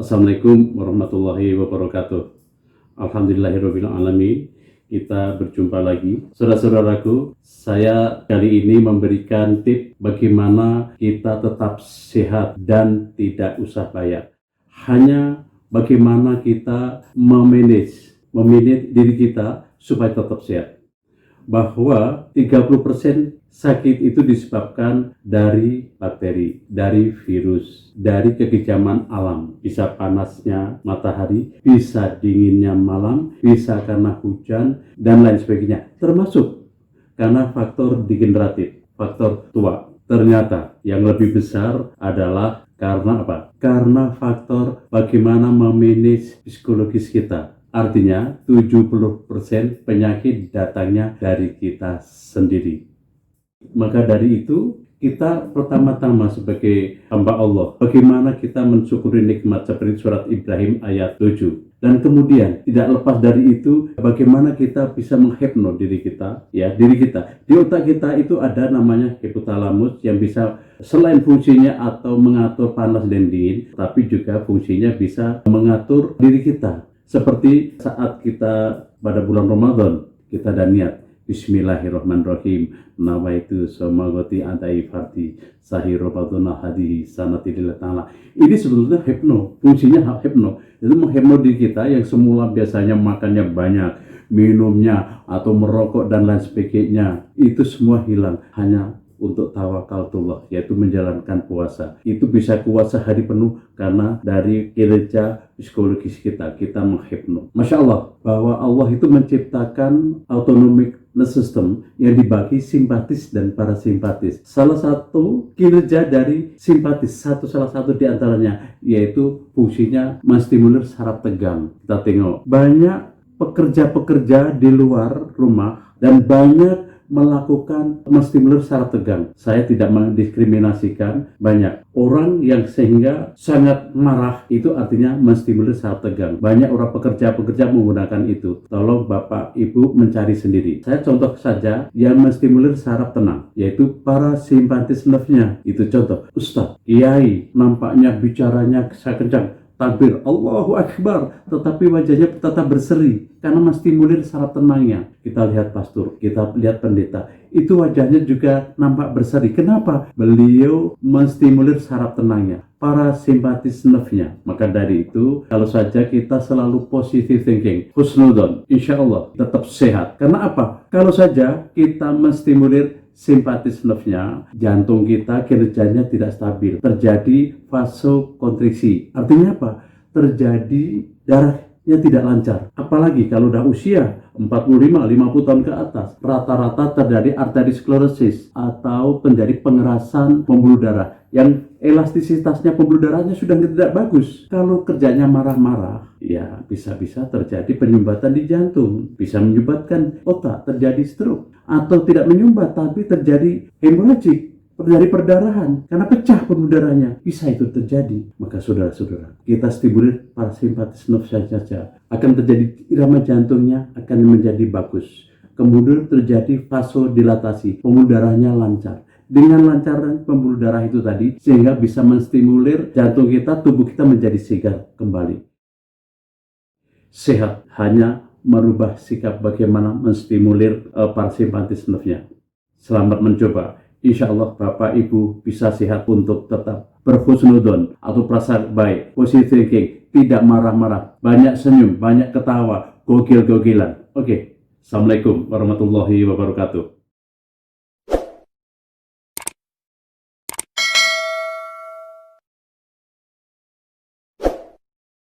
Assalamualaikum warahmatullahi wabarakatuh. Alhamdulillahirabbil alamin. Kita berjumpa lagi. Saudara-saudaraku, saya kali ini memberikan tips bagaimana kita tetap sehat dan tidak usah bayar. Hanya bagaimana kita memanage diri kita supaya tetap sehat. Bahwa 30% sakit itu disebabkan dari bakteri, dari virus, dari kekejaman alam. Bisa panasnya matahari, bisa dinginnya malam, bisa karena hujan, dan lain sebagainya. Termasuk karena faktor degeneratif, faktor tua. Ternyata yang lebih besar adalah karena apa? Karena faktor bagaimana memanage psikologis kita. Artinya 70% penyakit datangnya dari kita sendiri. Maka dari itu kita pertama-tama sebagai hamba Allah, bagaimana kita mensyukuri nikmat seperti surat Ibrahim ayat 7. Dan kemudian tidak lepas dari itu, bagaimana kita bisa menghipno diri kita, diri kita. Di otak kita itu ada namanya hipotalamus yang bisa selain fungsinya atau mengatur panas dan dingin, tapi juga fungsinya bisa mengatur diri kita. Seperti saat kita pada bulan Ramadan, kita ada niat Bismillahirrahmanirrahim, nawaitu somagoti antai farti sahir Ramadan hadihi sanatidillah ta'ala. Ini sebetulnya hipno, fungsinya hipno. Itu menghipno diri kita yang semula biasanya makannya banyak, minumnya atau merokok dan lain sebagainya. Itu semua hilang, hanya untuk tawakalullah, yaitu menjalankan puasa. Itu bisa puasa hari penuh karena dari kinerja psikologis kita menghipno. Masya Allah, bahwa Allah itu menciptakan autonomic nervous system yang dibagi simpatis dan parasimpatis. Salah satu kinerja dari simpatis, salah satu di antaranya, yaitu fungsinya menstimulir saraf tegang. Kita tengok, banyak pekerja-pekerja di luar rumah dan banyak melakukan menstimulir saraf tegang. Saya tidak mendiskriminasikan, banyak orang yang sehingga sangat marah, itu artinya menstimulir saraf tegang. Banyak orang pekerja-pekerja menggunakan itu. Tolong Bapak Ibu mencari sendiri. Saya contoh saja yang menstimulir saraf tenang, yaitu parasimpatis nerve-nya. Itu contoh. Ustaz, Kiai nampaknya bicaranya kencang, takbir, Allahu Akbar, tetapi wajahnya tetap berseri karena menstimulir saraf tenangnya. Kita lihat pastor, kita lihat pendeta, itu wajahnya juga nampak berseri. Kenapa? Beliau menstimulir saraf tenangnya, parasimpatis nerve-nya. Maka dari itu, kalau saja kita selalu positive thinking, husnudon, insya Allah tetap sehat. Karena apa? Kalau saja kita menstimulir simpatis nerve-nya, jantung kita kinerjanya tidak stabil, terjadi vasokonstriksi. Artinya apa? Terjadi darahnya tidak lancar. Apalagi kalau udah usia 45-50 tahun ke atas, rata-rata terjadi arteriosklerosis atau terjadi pengerasan pembuluh darah yang elastisitasnya pembuluh darahnya sudah tidak bagus. Kalau kerjanya marah-marah, ya bisa-bisa terjadi penyumbatan di jantung, bisa menyumbatkan otak, terjadi stroke, atau tidak menyumbat tapi terjadi hemoragik, terjadi perdarahan karena pecah pembuluh darahnya, bisa itu terjadi. Maka saudara-saudara, kita stimulir parasimpatis nerve saja, akan terjadi irama jantungnya akan menjadi bagus, kemudian terjadi vasodilatasi, pembuluh darahnya lancar. Dengan lancaran pembuluh darah itu tadi, sehingga bisa menstimulir jantung kita, tubuh kita menjadi segar kembali. Sehat hanya merubah sikap bagaimana menstimulir parasimpatis nerve-nya. Selamat mencoba. Insya Allah Bapak Ibu bisa sehat untuk tetap berhusnudon atau perasaan baik, positive thinking, tidak marah-marah, banyak senyum, banyak ketawa, gokil-gokilan. Oke. Assalamualaikum warahmatullahi wabarakatuh.